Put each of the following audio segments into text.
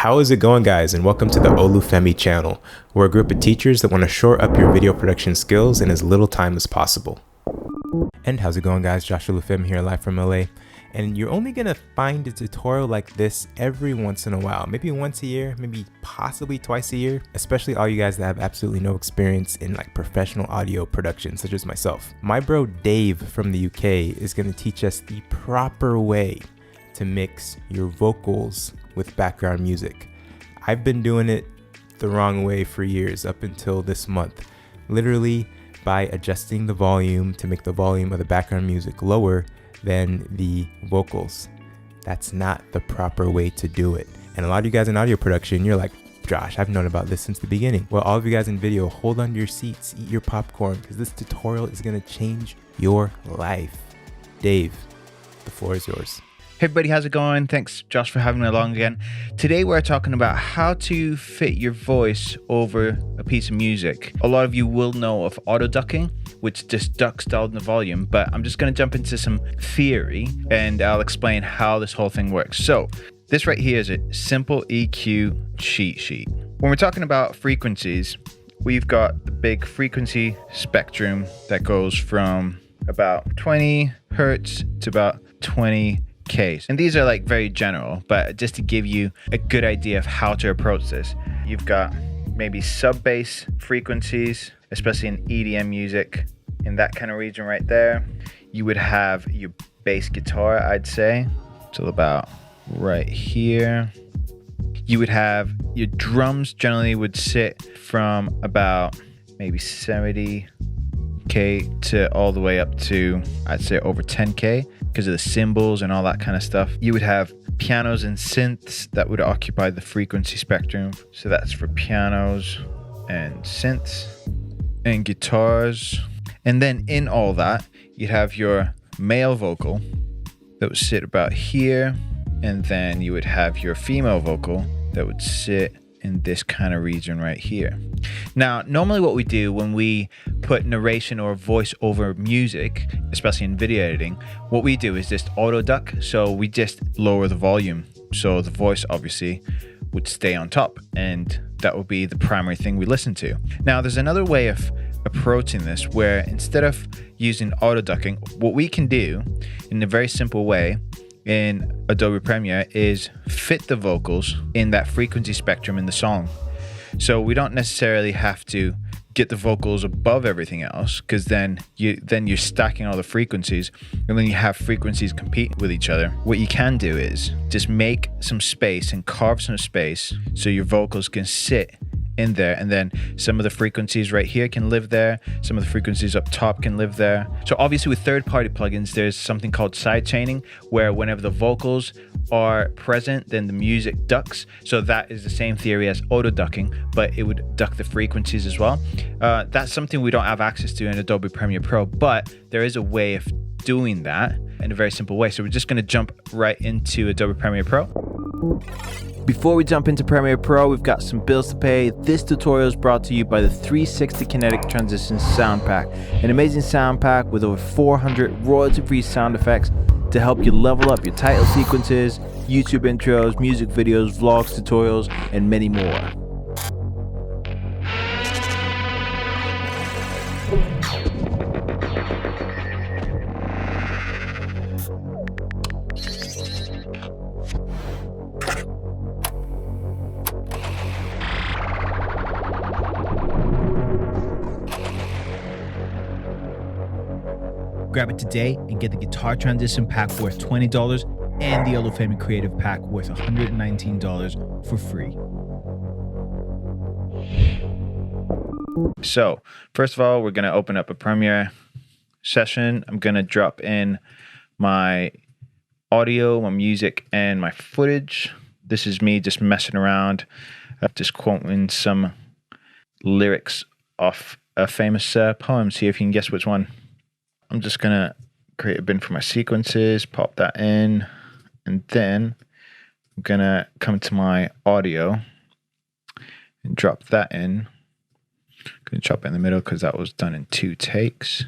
How is it going, guys, and welcome to the Olufemi channel. We're a group of teachers that want to shore up your video production skills in as little time as possible. And how's it going, guys? Joshua Olufemi here, live from LA. And you're only going to find a tutorial like this every once in a while, maybe once a year, maybe possibly twice a year, especially all you guys that have absolutely no experience in like professional audio production, such as myself. My bro Dave from the UK is going to teach us the proper way to mix your vocals with background music. I've been doing it the wrong way for years up until this month, literally by adjusting the volume to make the volume of the background music lower than the vocals. That's not the proper way to do it. And a lot of you guys in audio production, you're like, Josh, I've known about this since the beginning. Well, all of you guys in video, hold on to your seats, eat your popcorn, because this tutorial is gonna change your life. Dave, the floor is yours. Hey everybody, how's it going? Thanks Josh for having me along again. Today we're talking about how to fit your voice over a piece of music. A lot of you will know of auto ducking, which just ducks down the volume, but I'm just going to jump into some theory and I'll explain how this whole thing works. So this right here is a simple EQ cheat sheet. When we're talking about frequencies, we've got the big frequency spectrum that goes from about 20 hertz to about 20 Ks. And these are like very general, but just to give you a good idea of how to approach this, you've got maybe sub-bass frequencies, especially in EDM music, in that kind of region right there. You would have your bass guitar, I'd say, till about right here. You would have your drums generally would sit from about maybe 70K to all the way up to, I'd say, over 10K. Because of the cymbals and all that kind of stuff. You would have pianos and synths that would occupy the frequency spectrum. So that's for pianos and synths and guitars. And then in all that, you'd have your male vocal that would sit about here. And then you would have your female vocal that would sit in this kind of region right here. Now, normally what we do when we put narration or voice over music, especially in video editing, what we do is just auto duck. So we just lower the volume. So the voice obviously would stay on top and that would be the primary thing we listen to. Now, there's another way of approaching this where instead of using auto ducking, what we can do in a very simple way in Adobe Premiere is fit the vocals in that frequency spectrum in the song. So we don't necessarily have to get the vocals above everything else, because then you're stacking all the frequencies and then you have frequencies compete with each other. What you can do is just make some space and carve some space so your vocals can sit in there, and then some of the frequencies right here can live there, some of the frequencies up top can live there. So obviously with third-party plugins, there's something called sidechaining, where whenever the vocals are present, then the music ducks. So that is the same theory as auto ducking, but it would duck the frequencies as well. That's something we don't have access to in Adobe Premiere Pro, but there is a way of doing that in a very simple way. So we're just going to jump right into Adobe Premiere Pro. Before we jump into Premiere Pro, we've got some bills to pay. This tutorial is brought to you by the 360 Kinetic Transitions Sound Pack, an amazing sound pack with over 400 royalty-free sound effects to help you level up your title sequences, YouTube intros, music videos, vlogs, tutorials, and many more. Grab it today and get the Guitar Transition Pack worth $20 and the Olufemi Creative Pack worth $119 for free. So, first of all, we're going to open up a Premiere session. I'm going to drop in my audio, my music, and my footage. This is me just messing around, just quoting some lyrics off a famous poem. See if you can guess which one. I'm just going to create a bin for my sequences, pop that in, and then I'm going to come to my audio and drop that in. I'm going to chop it in the middle because that was done in 2 takes.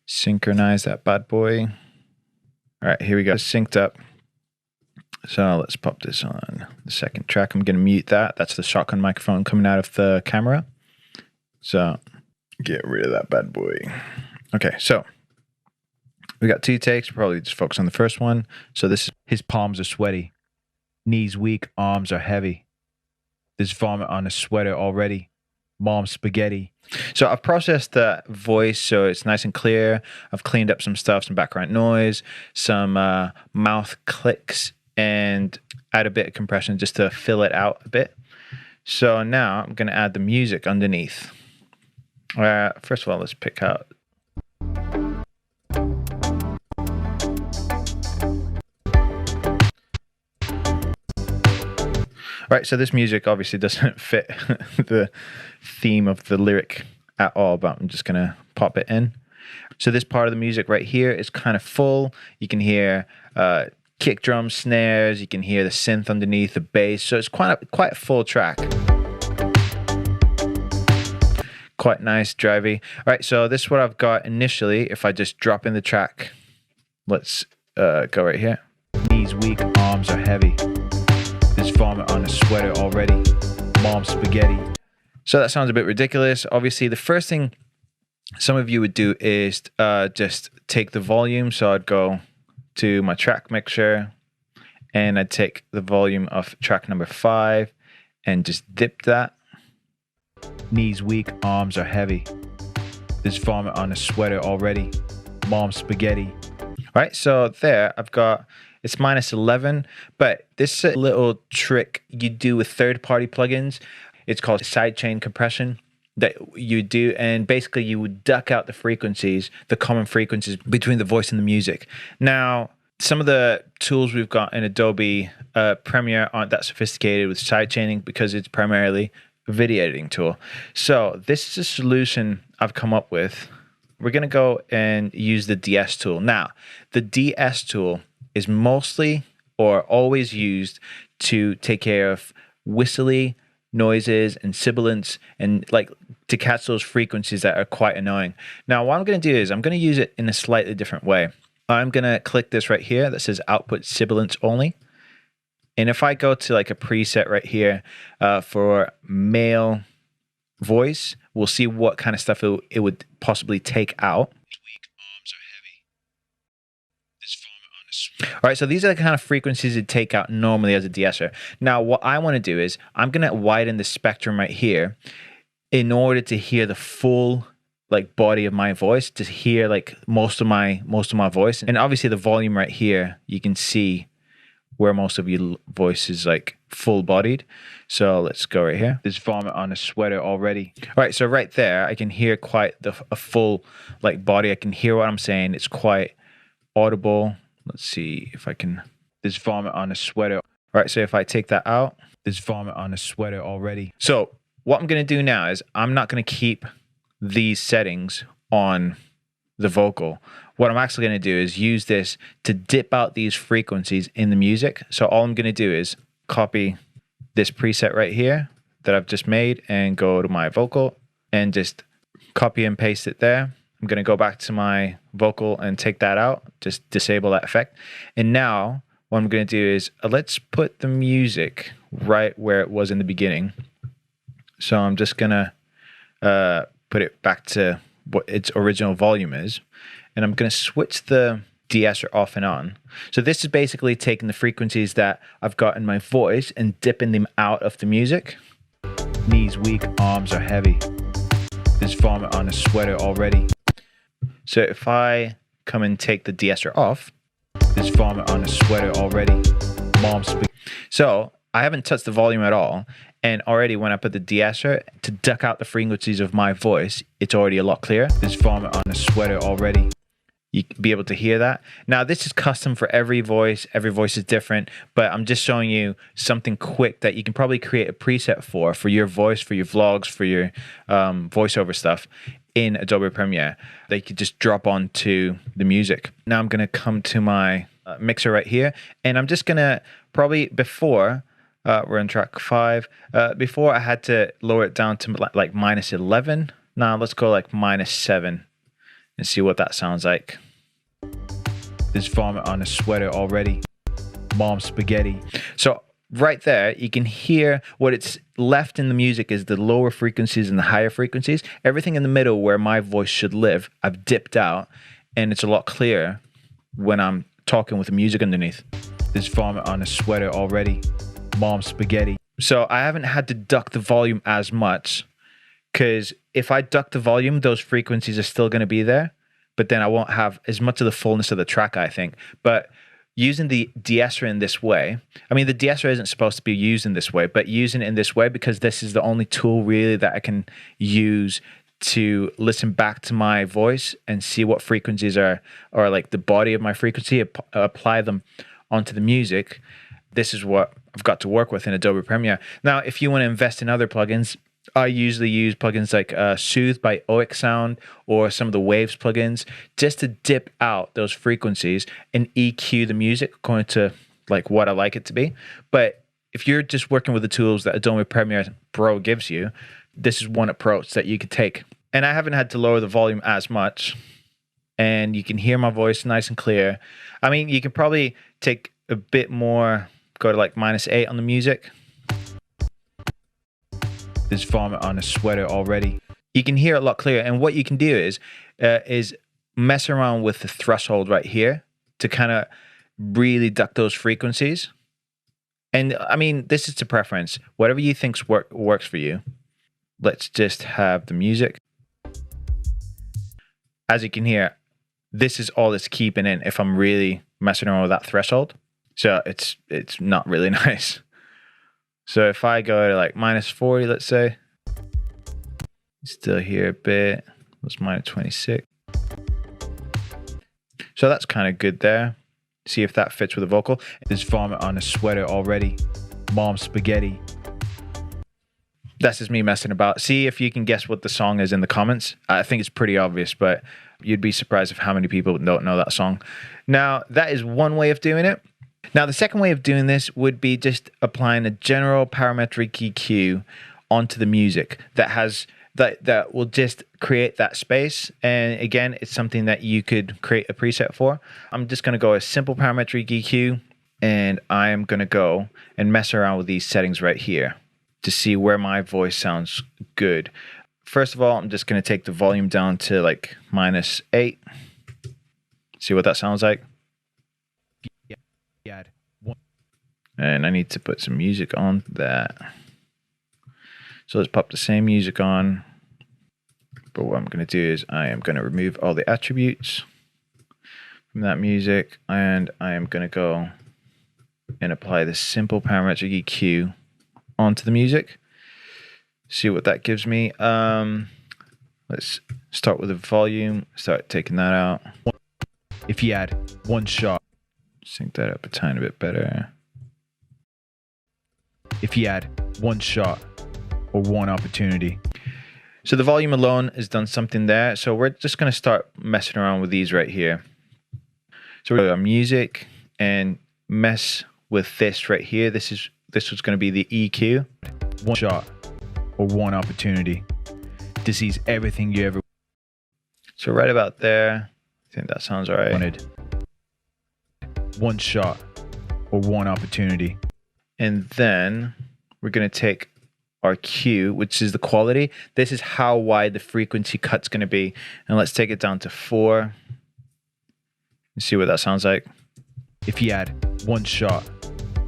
Synchronize that bad boy. All right, here we go. Synced up. So let's pop this on the second track. I'm going to mute that. That's the shotgun microphone coming out of the camera. So get rid of that bad boy. Okay, so we got 2 takes. We'll probably just focus on the first one. So this is, his palms are sweaty, knees weak, arms are heavy. There's vomit on his sweater already. Mom's spaghetti. So I've processed the voice so it's nice and clear. I've cleaned up some stuff, some background noise, some mouth clicks, and add a bit of compression just to fill it out a bit. So now I'm going to add the music underneath. First of all, let's pick out. All right, so this music obviously doesn't fit the theme of the lyric at all, but I'm just gonna pop it in. So this part of the music right here is kind of full. You can hear kick drum, snares. You can hear the synth underneath, the bass. So it's quite a full track. Quite nice, drivey. All right, so this is what I've got initially. If I just drop in the track, let's go right here. Knees weak, arms are heavy. There's vomit on a sweater already. Mom's spaghetti. So that sounds a bit ridiculous. Obviously, the first thing some of you would do is just take the volume. So I'd go to my track mixer and I'd take the volume of track number 5 and just dip that. Knees weak, arms are heavy. There's vomit on a sweater already. Mom's spaghetti. All right, so there I've got, it's -11, but this is a little trick you do with third-party plugins. It's called sidechain compression that you do, and basically you would duck out the frequencies, the common frequencies between the voice and the music. Now, some of the tools we've got in Adobe Premiere aren't that sophisticated with sidechaining because it's primarily a video editing tool. So this is a solution I've come up with. We're going to go and use the DS tool. Now, the DS tool is mostly or always used to take care of whistly noises and sibilants and like to catch those frequencies that are quite annoying. Now, what I'm going to do is I'm going to use it in a slightly different way. I'm going to click this right here that says output sibilants only. And if I go to like a preset right here for male voice, we'll see what kind of stuff it would possibly take out. All right, so these are the kind of frequencies it take out normally as a de-esser. Now, what I want to do is I'm going to widen the spectrum right here in order to hear the full like body of my voice, to hear like most of my voice. And obviously the volume right here, you can see where most of your voice is like full bodied. So let's go right here. There's vomit on a sweater already. All right, so right there, I can hear quite a full like body. I can hear what I'm saying. It's quite audible. Let's see if I can. There's vomit on a sweater. All right, so if I take that out, there's vomit on a sweater already. So what I'm going to do now is I'm not going to keep these settings on the vocal. What I'm actually going to do is use this to dip out these frequencies in the music. So all I'm going to do is copy this preset right here that I've just made and go to my vocal and just copy and paste it there. I'm going to go back to my vocal and take that out, just disable that effect. And now what I'm going to do is let's put the music right where it was in the beginning. So I'm just going to put it back to what its original volume is. And I'm going to switch the de-esser off and on. So this is basically taking the frequencies that I've got in my voice and dipping them out of the music. Knees weak, arms are heavy. There's vomit on a sweater already. So if I come and take the de-esser off, there's vomit on a sweater already. So I haven't touched the volume at all. And already when I put the de-esser to duck out the frequencies of my voice, it's already a lot clearer. There's vomit on a sweater already. You can be able to hear that. Now, this is custom for every voice. Every voice is different, but I'm just showing you something quick that you can probably create a preset for your voice, for your vlogs, for your voiceover stuff in Adobe Premiere that you could just drop onto the music. Now I'm going to come to my mixer right here, and I'm just going to probably before, we're on track 5, before I had to lower it down to like -11. Now let's go like -7 and see what that sounds like. There's vomit on a sweater already. mom spaghetti. So right there, you can hear what it's left in the music is the lower frequencies and the higher frequencies. Everything in the middle where my voice should live, I've dipped out, and it's a lot clearer when I'm talking with the music underneath. There's vomit on a sweater already. Mom spaghetti. So I haven't had to duck the volume as much, because if I duck the volume, those frequencies are still going to be there, but then I won't have as much of the fullness of the track, I think. But using the de-esser in this way, I mean, the de-esser isn't supposed to be used in this way, but using it in this way because this is the only tool really that I can use to listen back to my voice and see what frequencies are, or like the body of my frequency, apply them onto the music. This is what I've got to work with in Adobe Premiere. Now, if you want to invest in other plugins, I usually use plugins like Soothe by OX Sound or some of the Waves plugins just to dip out those frequencies and EQ the music according to like what I like it to be. But if you're just working with the tools that Adobe Premiere Pro gives you, this is one approach that you could take. And I haven't had to lower the volume as much, and you can hear my voice nice and clear. I mean, you can probably take a bit more, go to like -8 on the music. There's vomit on a sweater already. You can hear it a lot clearer. And what you can do is mess around with the threshold right here to kind of really duck those frequencies. And I mean, this is to preference. Whatever you think works for you. Let's just have the music. As you can hear, this is all it's keeping in if I'm really messing around with that threshold. So it's not really nice. So if I go to like -40, let's say, still hear a bit. That's -26. So that's kind of good there. See if that fits with the vocal. There's vomit on a sweater already. Mom spaghetti. That's just me messing about. See if you can guess what the song is in the comments. I think it's pretty obvious, but you'd be surprised of how many people don't know that song. Now, that is one way of doing it. Now, the second way of doing this would be just applying a general parametric EQ onto the music that will just create that space. And again, it's something that you could create a preset for. I'm just going to go a simple parametric EQ, and I am going to go and mess around with these settings right here to see where my voice sounds good. First of all, I'm just going to take the volume down to like -8. See what that sounds like. And I need to put some music on that. So let's pop the same music on. But what I'm going to do is I am going to remove all the attributes from that music, and I am going to go and apply this simple parametric EQ onto the music. See what that gives me. Let's start with the volume, start taking that out. If you add one shot, sync that up a tiny bit better. If you add one shot or one opportunity. So the volume alone has done something there. So we're just going to start messing around with these right here. So we're going to go music and mess with this right here. This was going to be the EQ. One shot or one opportunity to seize everything you ever. So right about there, I think that sounds all right. Wanted one shot or one opportunity. And then we're going to take our Q, which is the quality. This is how wide the frequency cut's going to be. And let's take it down to 4. And see what that sounds like. If you add one shot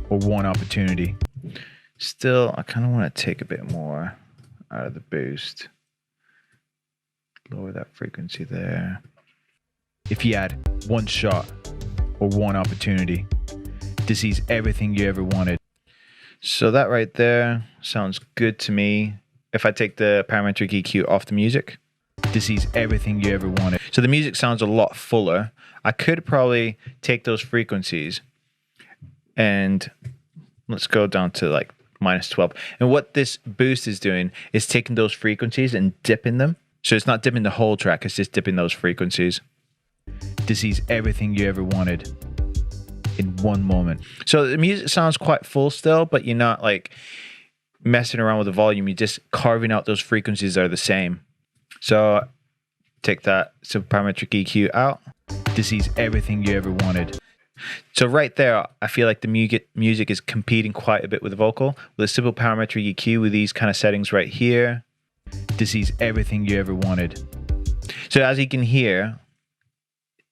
or one opportunity. Still, I kind of want to take a bit more out of the boost. Lower that frequency there. If you add one shot or one opportunity to seize everything you ever wanted. So that right there sounds good to me. If I take the parametric EQ off the music, to seize everything you ever wanted. So the music sounds a lot fuller. I could probably take those frequencies and let's go down to like -12. And what this boost is doing is taking those frequencies and dipping them. So it's not dipping the whole track, it's just dipping those frequencies. To seize everything you ever wanted in one moment. So the music sounds quite full still, but you're not like messing around with the volume. You're just carving out those frequencies that are the same. So take that parametric EQ out. To seize everything you ever wanted. So right there, I feel like the music is competing quite a bit with the vocal. With a simple parametric EQ with these kind of settings right here, this is everything you ever wanted. So as you can hear,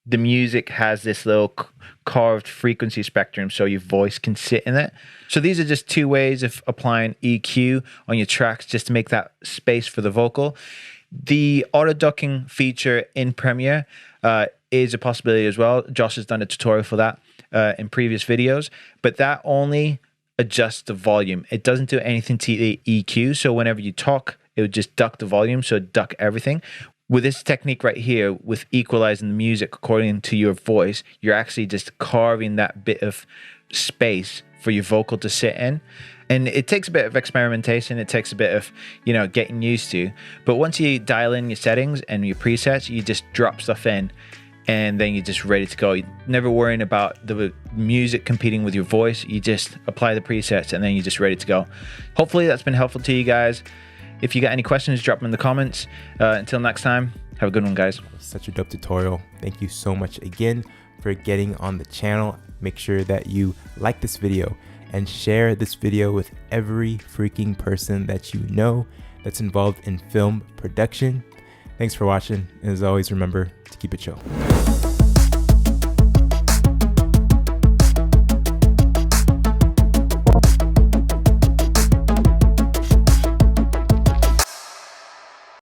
the music has this little carved frequency spectrum so your voice can sit in it. So these are just two ways of applying EQ on your tracks just to make that space for the vocal. The auto ducking feature in Premiere is a possibility as well. Josh has done a tutorial for that in previous videos, but that only adjusts the volume. It doesn't do anything to the EQ. So whenever you talk, it would just duck the volume, so duck everything. With this technique right here, with equalizing the music according to your voice, you're actually just carving that bit of space for your vocal to sit in. And it takes a bit of experimentation. It takes a bit of, getting used to. But once you dial in your settings and your presets, you just drop stuff in and then you're just ready to go. You're never worrying about the music competing with your voice. You just apply the presets and then you're just ready to go. Hopefully that's been helpful to you guys. If you got any questions, drop them in the comments. Until next time, have a good one, guys. Such a dope tutorial. Thank you so much again for getting on the channel. Make sure that you like this video and share this video with every freaking person that you know that's involved in film production. Thanks for watching, and as always, remember to keep it chill.